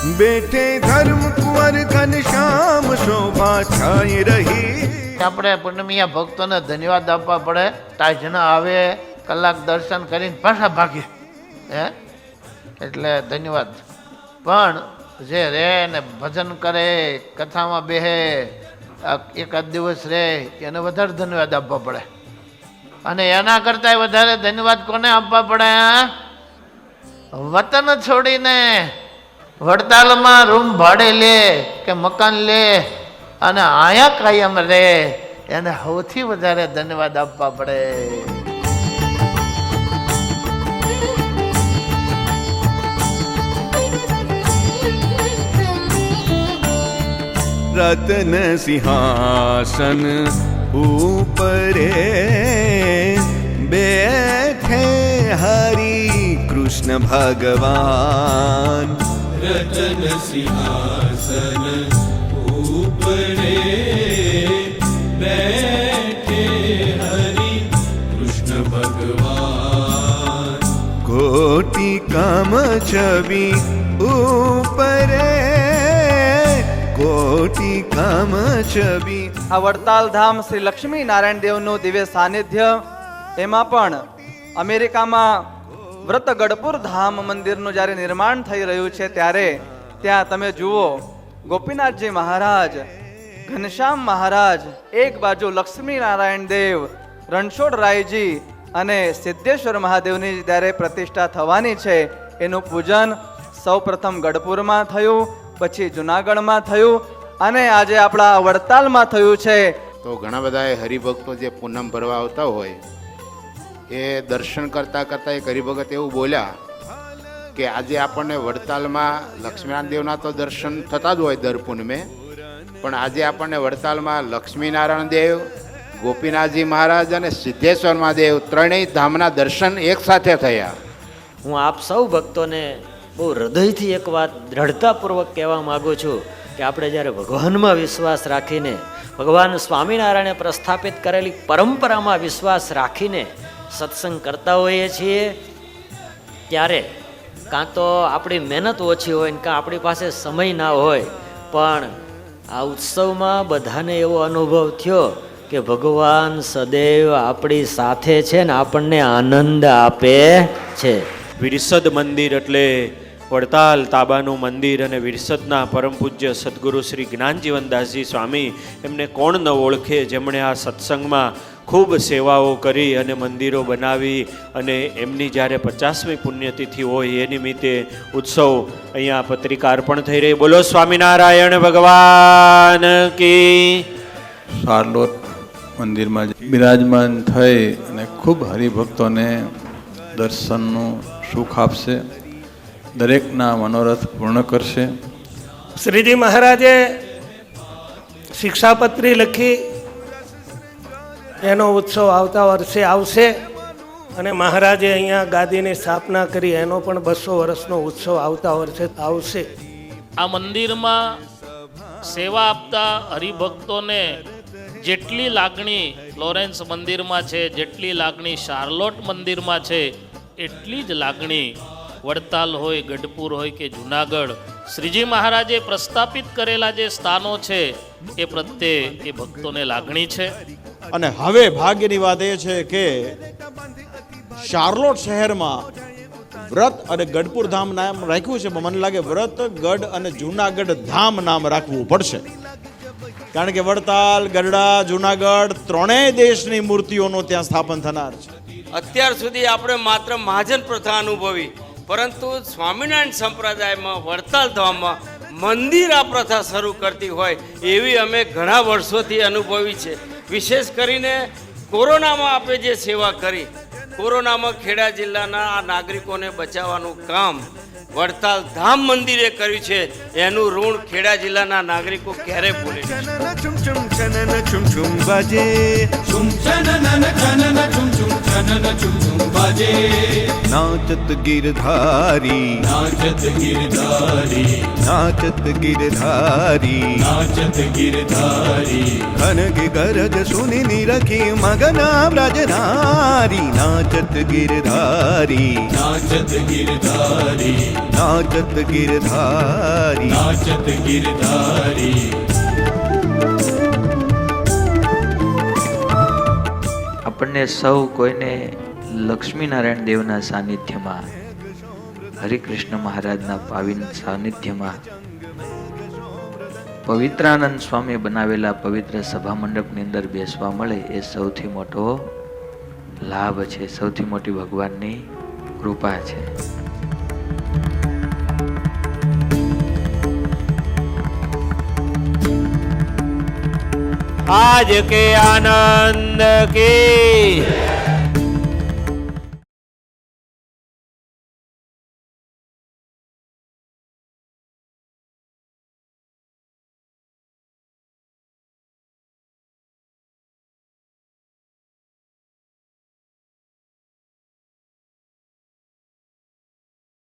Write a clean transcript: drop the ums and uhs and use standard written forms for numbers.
બેઠે ધર્મ કુંવર ઘનશ્યામ શોભા છાઈ રહી. આપણે પૂનમિયા ભક્તોને ધન્યવાદ આપવા પડે. તાજના આવે, કલાક દર્શન કરીને પાછા ભાગે હે, એટલે ધન્યવાદ. પણ જે રે ને ભજન કરે, કથામાં બેહે, એકાદ દિવસ રહે, એને વધારે ધન્યવાદ આપવા પડે. અને એના કરતાં વધારે ધન્યવાદ કોને આપવા પડે? વતન છોડીને વડતાલમાં રૂમ ભાડે લે કે મકાન લે અને આયા કાયમ રે, એને સૌથી વધારે ધન્યવાદ આપવા પડે. રત્ન સિંહાસન ઉપરે બેઠે હરિ કૃષ્ણ ભગવાન. રતન સિંહાસન ઉપરે બેઠે હરિ કૃષ્ણ ભગવાન. કોટી કામ છબી ઉપરે કોટી કામ છબી. આ વડતાલ ધામ શ્રી લક્ષ્મી નારાયણ દેવનું દિવ્ય સાનિધ્ય, એમાં પણ અમેરિકામાં વ્રતગઢપુર ધામ મંદિરનું જ્યારે નિર્માણ થઈ રહ્યું છે ત્યારે ત્યાં તમે જુઓ ગોપીનાથજી મહારાજ, ઘનશ્યામ મહારાજ, એક બાજુ લક્ષ્મી નારાયણ દેવ, રણછોડરાયજી અને સિદ્ધેશ્વર મહાદેવની જ્યારે પ્રતિષ્ઠા થવાની છે એનું પૂજન સૌ પ્રથમ ગઢપુરમાં થયું, પછી જુનાગઢમાં થયું અને આજે આપણા વડતાલમાં થયું છે. તો ઘણા બધા હરિભક્તો જે પૂનમ ભરવા આવતા હોય એ દર્શન કરતાં કરતાં એક હરિભગત એવું બોલ્યા કે આજે આપણને વડતાલમાં લક્ષ્મીનારાયણ દેવના તો દર્શન થતા જ હોય દર પૂનમે, પણ આજે આપણને વડતાલમાં લક્ષ્મીનારાયણ દેવ, ગોપીનાથજી મહારાજ અને સિદ્ધેશ્વર મહાદેવ ત્રણેય ધામના દર્શન એક સાથે થયા. હું આપ સૌ ભક્તોને બહુ હૃદયથી એક વાત દ્રઢતાપૂર્વક કહેવા માગું છું કે આપણે જ્યારે ભગવાનમાં વિશ્વાસ રાખીને, ભગવાન સ્વામિનારાયણે પ્રસ્થાપિત કરેલી પરંપરામાં વિશ્વાસ રાખીને સત્સંગ કરતા હોઈએ છીએ ત્યારે કાં તો આપણી મહેનત ઓછી હોય ને કાં આપણી પાસે સમય ના હોય, પણ આ ઉત્સવમાં બધાને એવો અનુભવ થયો કે ભગવાન સદૈવ આપણી સાથે છે ને આપણને આનંદ આપે છે. વિરસદ મંદિર એટલે વડતાલ તાબાનું મંદિર અને વિરસદના પરમ પૂજ્ય સદગુરુ શ્રી જ્ઞાનજીવનદાસજી સ્વામી, એમને કોણ ન ઓળખે, જેમણે આ સત્સંગમાં ખૂબ સેવાઓ કરી અને મંદિરો બનાવી અને એમની જ્યારે 50મી પુણ્યતિથિ હોય એ નિમિત્તે ઉત્સવ અહીંયા પત્રિકા અર્પણ થઈ રહી. બોલો સ્વામિનારાયણ ભગવાન કી. શાર્લોટ મંદિરમાં બિરાજમાન થઈ અને ખૂબ હરિભક્તોને દર્શનનું સુખ આપશે, દરેકના મનોરથ પૂર્ણ કરશે. શ્રીજી મહારાજે શિક્ષાપત્રી લખી, એનો ઉત્સવ આવતા વર્ષે આવશે અને મહારાજે અહીંયા ગાદીની સ્થાપના કરી, એનો પણ 200 વર્ષનો ઉત્સવ આવતા વર્ષે આવશે. આ મંદિરમાં સેવા આપતા હરિભક્તોને જેટલી લાગણી ફ્લોરેન્સ મંદિરમાં છે, જેટલી લાગણી શાર્લોટ મંદિરમાં છે, એટલી જ લાગણી વડતાલ હોય, ગઢપુર હોય કે જુનાગઢ, શ્રીજી મહારાજે પ્રસ્થાપિત કરેલા જે સ્થાનો છે એ પ્રત્યે એ ભક્તોને લાગણી છે. અને હવે ભાગ્યની વાત એ છે કે શાર્લોટ શહેરમાં વ્રત અને ગઢપુર ધામ નામ રાખ્યું છે, પણ મને લાગે વ્રત, ગઢ અને જુનાગઢ ધામ નામ રાખવું પડશે, કારણ કે વડતાલ, ગરડા, જુનાગઢ ત્રણેય દેશની મૂર્તિઓનું ત્યાં સ્થાપન થનાર છે. અત્યાર સુધી આપણે માત્ર મહાજન પ્રથા અનુભવી, પરંતુ સ્વામિનારાયણ સંપ્રદાયમાં વડતાલ ધામમાં મંદિર આ પ્રથા શરૂ કરતી હોય એવી અમે ઘણા વર્ષોથી અનુભવી છે. વિશેષ કરીને કોરોનામાં આપણે જે સેવા કરી, કોરોનામાં ખેડા જિલ્લાના આ નાગરિકોને બચાવવાનું કામ વડતાલ ધામ મંદિરે કર્યું છે, એનું ઋણ ખેડા જિલ્લાના નાગરિકો ક્યારે ભૂલે નહીં. છુમ છુમ છનન છુમ છુમ બાજે, છુમ છનન છનન છુમ છુમ છનન છુમ છુમ બાજે. નાચત ગિરધારી, નાચત ગિરધારી, નાચત ગિરધારી, નાચત ગિરધારી. ખનગ ગરજ સુની નિરખી મગના વ્રજનારી. નાચ નાચત ગિરધારી નાચત ગિરધારી નાચત ગિરધારી નાચત ગિરધારી આપણને સૌ કોઈને લક્ષ્મીનારાયણ દેવના સાનિધ્યમાં, હરિકૃષ્ણ મહારાજના પાવિન સાનિધ્યમાં, પવિત્રાનંદ સ્વામી બનાવેલા પવિત્ર સભા મંડપની અંદર બેસવા મળે એ સૌથી મોટો લાભ છે, સૌથી મોટી ભગવાનની કૃપા છે. आज के आनंद की